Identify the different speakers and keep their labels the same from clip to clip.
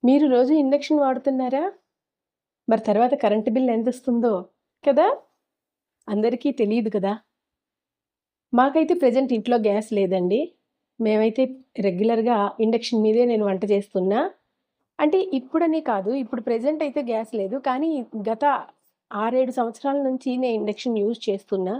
Speaker 1: మీరు రోజు ఇండక్షన్ వాడుతున్నారా? మరి తర్వాత కరెంట్ బిల్ ఎంతొస్తుందో కదా! అందరికీ తెలీదు కదా! మాకైతే ప్రెజెంట్ ఇంట్లో గ్యాస్ లేదండి. మేమైతే రెగ్యులర్‌గా ఇండక్షన్ మీదే నేను వంట చేస్తున్నా. అంటే ఇప్పుడనే కాదు, ఇప్పుడు ప్రెజెంట్ అయితే గ్యాస్ లేదు. కానీ గత 6, 7 సంవత్సరాల నుంచి నేను ఇండక్షన్ యూజ్ చేస్తున్నా.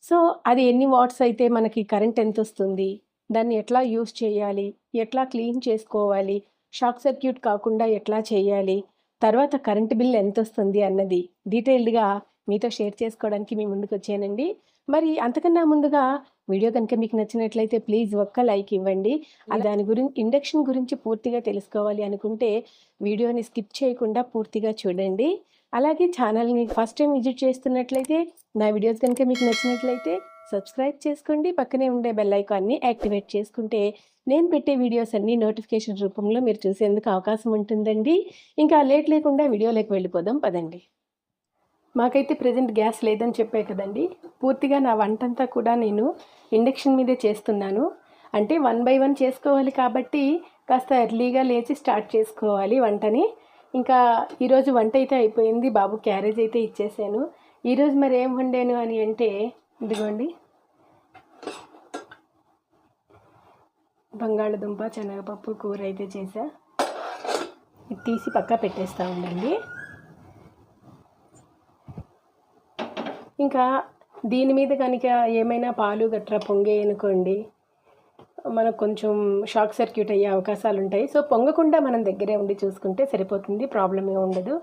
Speaker 1: సో, అది ఎన్ని వాట్స్ అయితే మనకి కరెంట్ ఎంతొస్తుంది? దాన్ని ఎట్లా యూజ్ చేయాలి? ఎట్లా క్లీన్ చేసుకోవాలి? షార్ట్ సర్క్యూట్ కాకుండా ఎట్లా చేయాలి? తర్వాత కరెంట్ బిల్ ఎంతొస్తుంది అన్నది డీటెయిల్డ్‌గా మీతో షేర్ చేసుకోవడానికి మీ ముందుకొచ్చానండి. మరి అంతకన్నా ముందుగా వీడియో కనుక మీకు నచ్చినట్లయితే ప్లీజ్ ఒక్క లైక్ ఇవ్వండి. దాని ఇండక్షన్ గురించి పూర్తిగా తెలుసుకోవాలి అనుకుంటే వీడియోని స్కిప్ చేయకుండా పూర్తిగా చూడండి. అలాగే ఛానల్‌ని ఫస్ట్ టైం విజిట్ చేస్తున్నట్లయితే నా వీడియోస్ కనుక మీకు నచ్చినట్లయితే సబ్స్క్రైబ్ చేసుకోండి. పక్కనే ఉండే బెల్ ఐకాన్ని యాక్టివేట్ చేసుకుంటే నేను పెట్టే వీడియోస్ అన్నీ నోటిఫికేషన్ రూపంలో మీరు చూసేందుకు అవకాశం ఉంటుందండి. ఇంకా లేట్ లేకుండా వీడియోలోకి వెళ్ళిపోదాం పదండి. మాకైతే ప్రెజెంట్ గ్యాస్ లేదని చెప్పే కదండి. పూర్తిగా నా వంటంతా కూడా నేను ఇండక్షన్ మీదే చేస్తున్నాను. అంటే 1 బై 1 చేసుకోవాలి కాబట్టి కాస్త ఎర్లీగా లేచి స్టార్ట్ చేసుకోవాలి వంటని. ఇంకా ఈరోజు వంట అయితే అయిపోయింది. బాబు క్యారేజ్ అయితే ఇచ్చేసాను. ఈరోజు మరి ఏం వండాను అని అంటే ఇదిగోండి, బంగాళదుంప శనగపప్పు కూర అయితే చేసా. ఇది తీసి పక్కా పెట్టేస్తూ ఉండండి. ఇంకా దీని మీద కనుక ఏమైనా పాలు గట్రా పొంగాయనుకోండి, మనకు కొంచెం షాక్ సర్క్యూట్ అయ్యే అవకాశాలు ఉంటాయి. సో పొంగకుండా మనం దగ్గరే ఉండి చూసుకుంటే సరిపోతుంది, ప్రాబ్లం ఏమి ఉండదు.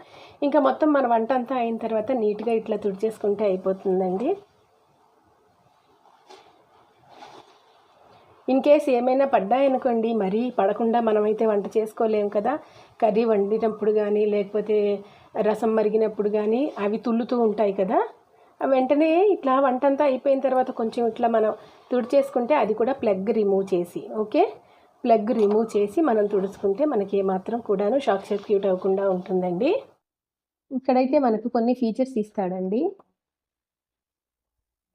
Speaker 1: ఇంకా మొత్తం మన వంట అంతా అయిన తర్వాత నీట్గా ఇట్లా తుడిచేసుకుంటే అయిపోతుందండి. ఇన్ కేస్ ఏమైనా పడ్డాయనుకోండి, మరీ పడకుండా మనమైతే వంట చేసుకోలేము కదా. కర్రీ వండినప్పుడు కానీ లేకపోతే రసం మరిగినప్పుడు కానీ అవి తుల్లుతూ ఉంటాయి కదా. వెంటనే ఇట్లా వంటంతా అయిపోయిన తర్వాత కొంచెం ఇట్లా మనం తుడిచేసుకుంటే, అది కూడా ప్లగ్ రిమూవ్ చేసి, ఓకే, ప్లగ్ రిమూవ్ చేసి మనం తుడుచుకుంటే మనకి ఏమాత్రం కూడాను షాక్ సర్క్యూట్ అవ్వకుండా ఉంటుందండి. ఇక్కడైతే మనకు కొన్ని ఫీచర్స్ ఇస్తాడండి,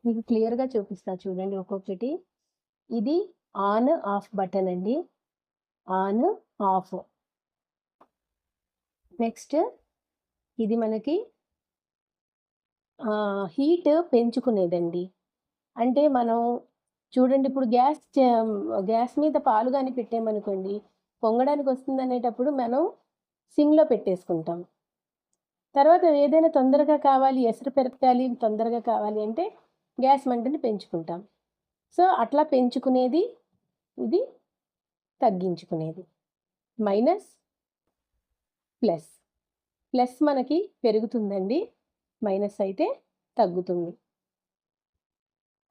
Speaker 1: మీకు క్లియర్గా చూపిస్తా చూడండి ఒక్కొక్కటి. ఇది ఆన్ ఆఫ్ బటన్ అండి, ఆన్ ఆఫ్. నెక్స్ట్ ఇది మనకి హీట్ పెంచుకునేదండి. అంటే మనం చూడండి, ఇప్పుడు గ్యాస్ మీద పాలు కానీ పెట్టామనుకోండి, పొంగడానికి వస్తుంది అనేటప్పుడు మనం సిమ్లో పెట్టేసుకుంటాం. తర్వాత ఏదైనా తొందరగా కావాలి, ఎసరు పెరగాలి, తొందరగా కావాలి అంటే గ్యాస్ మంటని పెంచుకుంటాం. సో అట్లా పెంచుకునేది ఇది, తగ్గించుకునేది. Minus, plus. ప్లస్ మనకి పెరుగుతుందండి, మైనస్ అయితే తగ్గుతుంది.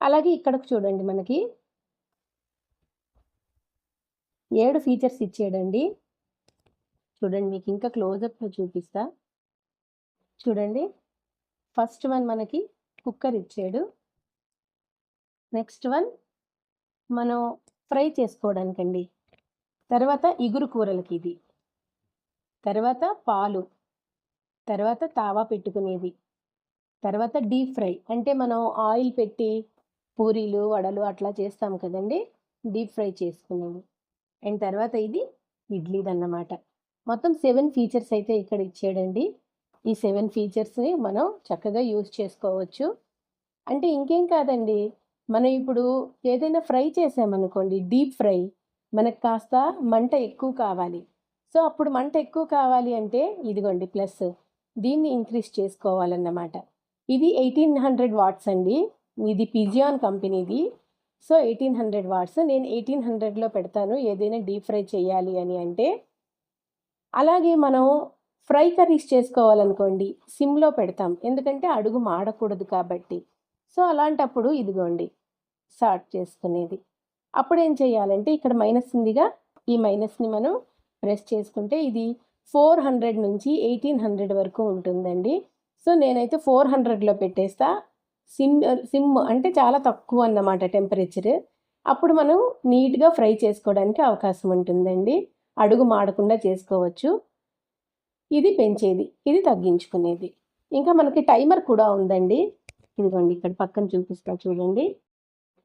Speaker 1: అలాగే ఇక్కడకు చూడండి, మనకి 7 ఫీచర్స్ ఇచ్చాడండి. చూడండి, మీకు ఇంకా క్లోజప్లో చూపిస్తా చూడండి. ఫస్ట్ వన్ మనకి కుక్కర్ ఇచ్చాడు. నెక్స్ట్ వన్ మనం ఫ్రై చేసుకోవడానికండి. తర్వాత ఇగురు కూరలకి ఇది. తర్వాత పాలు. తర్వాత తావా పెట్టుకునేది. తర్వాత డీప్ ఫ్రై అంటే మనం ఆయిల్ పెట్టి పూరీలు వడలు అట్లా చేస్తాం కదండి, డీప్ ఫ్రై చేసుకునేది. అండ్ తర్వాత ఇది ఇడ్లీదన్నమాట. మొత్తం 7 ఫీచర్స్ అయితే ఇక్కడ ఇచ్చాడండి. ఈ 7 ఫీచర్స్ని మనం చక్కగా యూజ్ చేసుకోవచ్చు. అంటే ఇంకేం కాదండి, మనం ఇప్పుడు ఏదైనా ఫ్రై చేసామనుకోండి, డీప్ ఫ్రై, మనకు కాస్త మంట ఎక్కువ కావాలి. సో అప్పుడు మంట ఎక్కువ కావాలి అంటే ఇదిగోండి ప్లస్, దీన్ని ఇంక్రీజ్ చేసుకోవాలన్నమాట. ఇది 1800 వాట్స్ అండి, ఇది పిజియాన్ కంపెనీది. సో 1800 వాట్స్, నేను 1800లో పెడతాను ఏదైనా డీప్ ఫ్రై చేయాలి అని అంటే. అలాగే మనం ఫ్రై కర్రీస్ చేసుకోవాలనుకోండి, సిమ్లో పెడతాం, ఎందుకంటే అడుగు మాడకూడదు కాబట్టి. సో అలాంటప్పుడు ఇదిగోండి స్టార్ట్ చేసుకునేది. అప్పుడు ఏం చేయాలంటే ఇక్కడ మైనస్ ఉందిగా, ఈ మైనస్ని మనం ప్రెస్ చేసుకుంటే ఇది 400 నుంచి 1800 వరకు ఉంటుందండి. సో నేనైతే 400లో పెట్టేస్తా. సిమ్ అంటే చాలా తక్కువ అన్నమాట టెంపరేచర్. అప్పుడు మనం నీట్గా ఫ్రై చేసుకోవడానికి అవకాశం ఉంటుందండి, అడుగు మాడకుండా చేసుకోవచ్చు. ఇది పెంచేది, ఇది తగ్గించుకునేది. ఇంకా మనకి టైమర్ కూడా ఉందండి. ఇదిగోండి ఇక్కడ పక్కన చూపిస్తా చూడండి.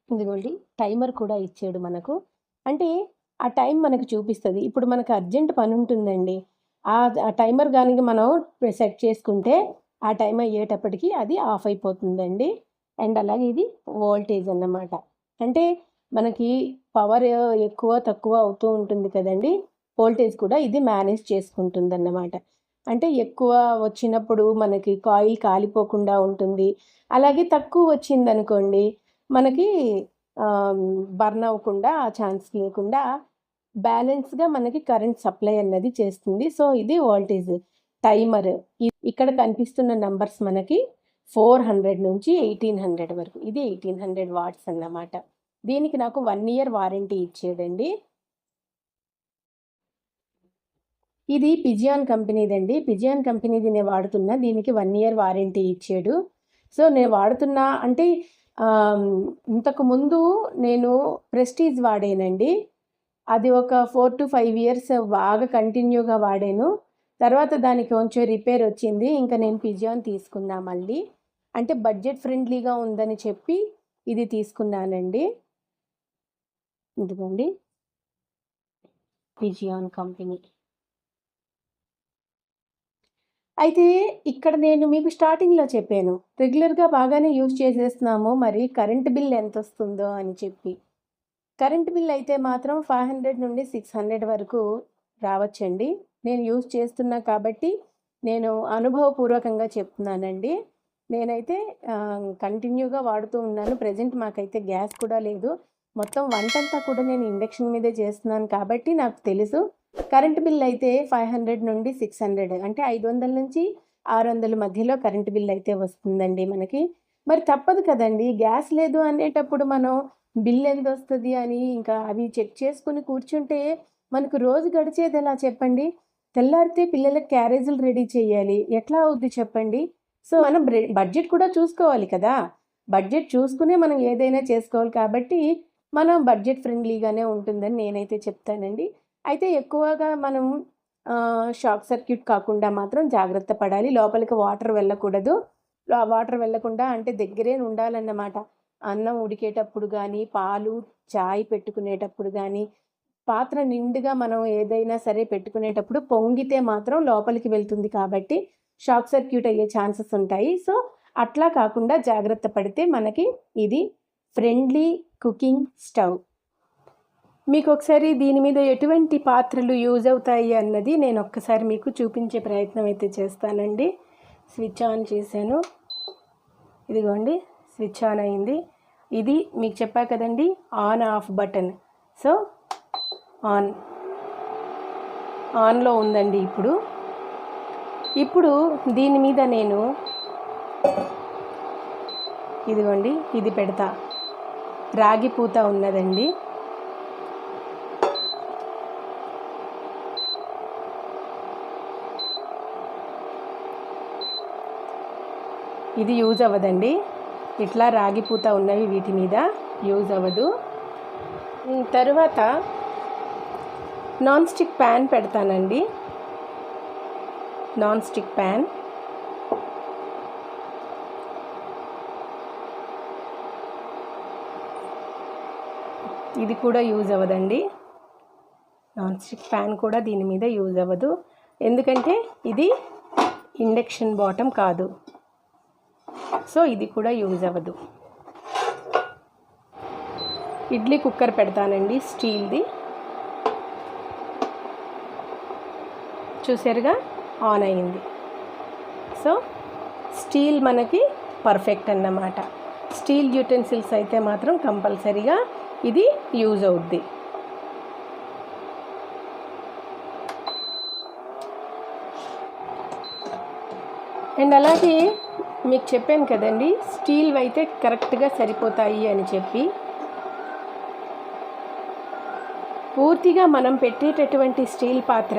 Speaker 1: ఇదిగోండి టైమర్ కూడా ఇచ్చాడు మనకు. అంటే ఆ టైం మనకు చూపిస్తుంది. ఇప్పుడు మనకు అర్జెంట్ పని ఉంటుందండి, ఆ టైమర్ కనుక మనం సెట్ చేసుకుంటే ఆ టైం అయ్యేటప్పటికి అది ఆఫ్ అయిపోతుందండి. అండ్ అలాగే ఇది వోల్టేజ్ అన్నమాట. అంటే మనకి పవర్ ఎక్కువ తక్కువ అవుతూ ఉంటుంది కదండి, వోల్టేజ్ కూడా ఇది మేనేజ్ చేసుకుంటుందన్నమాట. అంటే ఎక్కువ వచ్చినప్పుడు మనకి కాయిల్ కాలిపోకుండా ఉంటుంది. అలాగే తక్కువ వచ్చిందనుకోండి మనకి బర్న్ అవ్వకుండా ఆ ఛాన్స్ లేకుండా బ్యాలెన్స్‌గా మనకి కరెంట్ సప్లై అన్నది చేస్తుంది. సో, ఇది వోల్టేజ్ టైమర్. ఇక్కడ కనిపిస్తున్న నంబర్స్ మనకి 400 నుంచి 1800 వరకు. ఇది 1800 వాట్స్ అన్నమాట. దీనికి నాకు 1 ఇయర్ వారంటీ ఇచ్చాడండి. ఇది పిజియాన్ కంపెనీదండి. పిజియాన్ కంపెనీది నేను వాడుతున్నా. దీనికి 1 ఇయర్ వారంటీ ఇచ్చాడు. సో, నేను వాడుతున్నా అంటే ఇంతకుముందు నేను ప్రెస్టీజ్ వాడానండి. అది ఒక 4-5 ఇయర్స్ బాగా కంటిన్యూగా వాడాను. తర్వాత దానికి కొంచెం రిపేర్ వచ్చింది. ఇంకా నేను పిజియాన్ తీసుకున్నా మళ్ళీ. అంటే బడ్జెట్ ఫ్రెండ్లీగా ఉందని చెప్పి ఇది తీసుకున్నానండి. ఇదిగోండి పిజియాన్ కంపెనీ. అయితే ఇక్కడ నేను మీకు స్టార్టింగ్‌లో చెప్పాను, రెగ్యులర్‌గా బాగానే యూజ్ చేసేస్తున్నాము, మరి కరెంట్ బిల్ ఎంతొస్తుందో అని చెప్పి. కరెంట్ బిల్ అయితే మాత్రం 500 నుండి 600 వరకు రావచ్చండి. నేను యూజ్ చేస్తున్నా కాబట్టి నేను అనుభవపూర్వకంగా చెప్తున్నానండి. నేనైతే కంటిన్యూగా వాడుతూ ఉన్నాను. ప్రెజెంట్ మాకైతే గ్యాస్ కూడా లేదు. మొత్తం వంటంతా కూడా నేను ఇండక్షన్ మీదే చేస్తున్నాను కాబట్టి నాకు తెలుసు. కరెంట్ బిల్ అయితే 500 నుండి 600 అంటే 500 నుంచి 600 మధ్యలో కరెంట్ బిల్ అయితే వస్తుందండి మనకి. మరి తప్పదు కదండీ! గ్యాస్ లేదు అనేటప్పుడు మనం బిల్ ఎంతొస్తది అని ఇంకా అవి చెక్ చేసుకొని కూర్చుంటే మనకు రోజు గడిచేది ఎలా చెప్పండి? తెల్లారితే పిల్లలకి క్యారేజీలు రెడీ చేయాలి. ఎట్లా అవుద్ది చెప్పండి? సో, మనం బడ్జెట్ కూడా చూసుకోవాలి కదా! బడ్జెట్ చూసుకునే మనం ఏదైనా చేసుకోవాలి కాబట్టి మనం బడ్జెట్ ఫ్రెండ్లీగానే ఉంటుందని నేనైతే చెప్తానండి. అయితే ఎక్కువగా మనం షార్ట్ సర్క్యూట్ కాకుండా మాత్రం జాగ్రత్త పడాలి. లోపలికి వాటర్ వెళ్ళకూడదు. వాటర్ వెళ్ళకుండా అంటే దగ్గరే ఉండాలన్నమాట. అన్నం ఉడికేటప్పుడు గానీ, పాలు, చాయ్ పెట్టుకునేటప్పుడు గానీ, పాత్ర నిండుగా మనం ఏదైనా సరే పెట్టుకునేటప్పుడు పొంగితే మాత్రం లోపలికి వెళ్తుంది కాబట్టి షార్ట్ సర్క్యూట్ అయ్యే ఛాన్సెస్ ఉంటాయి. సో, అట్లా కాకుండా జాగ్రత్త పడితే మనకి ఇది ఫ్రెండ్లీ కుకింగ్ స్టవ్. మీకు ఒకసారి దీని మీద ఎటువంటి పాత్రలు యూజ్ అవుతాయి అన్నది నేను ఒక్కసారి మీకు చూపించే ప్రయత్నం అయితే చేస్తానండి. స్విచ్ ఆన్ చేశాను. ఇదిగోండి స్విచ్ ఆన్ అయింది. ఇది మీకు చెప్పా కదండి ఆన్ ఆఫ్ బటన్. సో, ఆన్లో ఉందండి ఇప్పుడు దీని మీద నేను ఇదిగోండి ఇది పెడతా. రాగి పూత ఉన్నదండి. ఇది యూజ్ అవ్వదండి. ఇట్లా రాగి పూత ఉన్నవి వీటి మీద యూజ్ అవ్వదు. తర్వాత నాన్ స్టిక్ ప్యాన్ పెడతానండి. నాన్ స్టిక్ ప్యాన్ ఇది కూడా యూజ్ అవ్వదండి. నాన్ స్టిక్ ప్యాన్ కూడా దీని మీద యూజ్ అవ్వదు. ఎందుకంటే ఇది ఇండక్షన్ బాటమ్ కాదు. సో, ఇది కూడా యూజ్ అవ్వదు. ఇడ్లీ కుక్కర్ పెడతానండి స్టీల్ది. చూసారుగా ఆన్ అయింది. సో, స్టీల్ మనకి పర్ఫెక్ట్ అన్నమాట. స్టీల్ యూటెన్సిల్స్ అయితే మాత్రం కంపల్సరీగా ఇది యూజ్ అవుద్ది. అండ్ అలాగే మీకు చెప్పాను కదండి స్టీల్ అయితే కరెక్ట్గా సరిపోతాయి అని చెప్పి. పూర్తిగా మనం పెట్టేటటువంటి స్టీల్ పాత్ర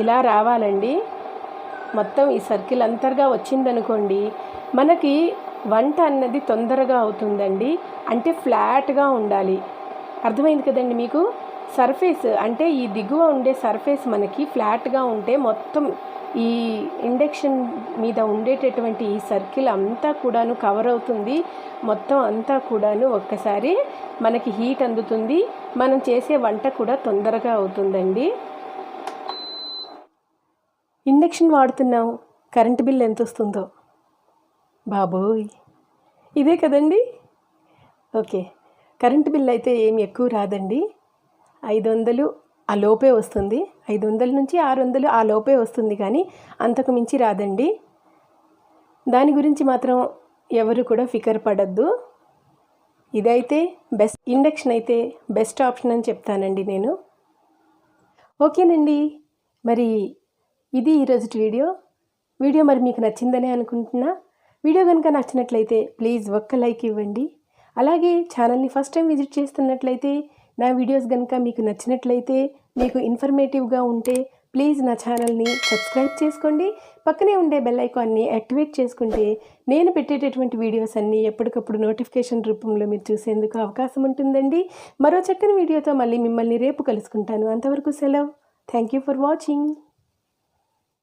Speaker 1: ఇలా రావాలండి. మొత్తం ఈ సర్కిల్ అంతర్గా వచ్చిందనుకోండి మనకి వంట అన్నది తొందరగా అవుతుందండి. అంటే ఫ్లాట్గా ఉండాలి. అర్థమైంది కదండి మీకు? సర్ఫేస్ అంటే ఈ దిగువ ఉండే సర్ఫేస్ మనకి ఫ్లాట్గా ఉంటే మొత్తం ఈ ఇండక్షన్ మీద ఉండేటటువంటి ఈ సర్కిల్ అంతా కూడాను కవర్ అవుతుంది. మొత్తం అంతా కూడాను ఒక్కసారి మనకి హీట్ అందుతుంది. మనం చేసే వంట కూడా తొందరగా అవుతుందండి. ఇండక్షన్ వాడుతున్నాం, కరెంటు బిల్ ఎంత వస్తుందో బాబోయ్, ఇదే కదండి. ఓకే, కరెంటు బిల్ అయితే ఏమి ఎక్కువ రాదండి. 500 ఆ లోపే వస్తుంది. 500 నుంచి 600 ఆ లోపే వస్తుంది, కానీ అంతకు మించి రాదండి. దాని గురించి మాత్రం ఎవరు కూడా ఫికర్ పడద్దు. ఇదైతే బెస్ట్, ఇండక్షన్ అయితే బెస్ట్ ఆప్షన్ అని చెప్తానండి నేను. ఓకేనండి, మరి ఇది ఈరోజు వీడియో మరి మీకు నచ్చిందనే అనుకుంటున్నా. వీడియో కనుక నచ్చినట్లయితే ప్లీజ్ ఒక్క లైక్ ఇవ్వండి. అలాగే ఛానల్ని ఫస్ట్ టైం విజిట్ చేస్తున్నట్లయితే, నా వీడియోస్ కనుక మీకు నచ్చినట్లయితే, మీకు ఇన్ఫర్మేటివ్గా ఉంటే ప్లీజ్ నా ఛానల్ని సబ్స్క్రైబ్ చేసుకోండి. పక్కనే ఉండే బెల్ ఐకాన్ని యాక్టివేట్ చేసుకుంటే నేను పెట్టేటటువంటి వీడియోస్ అన్నీ ఎప్పటికప్పుడు నోటిఫికేషన్ రూపంలో మీరు చూసేందుకు అవకాశం ఉంటుందండి. మరో చక్కని వీడియోతో మళ్ళీ మిమ్మల్ని రేపు కలుసుకుంటాను. అంతవరకు సెలవు. Thank you for watching.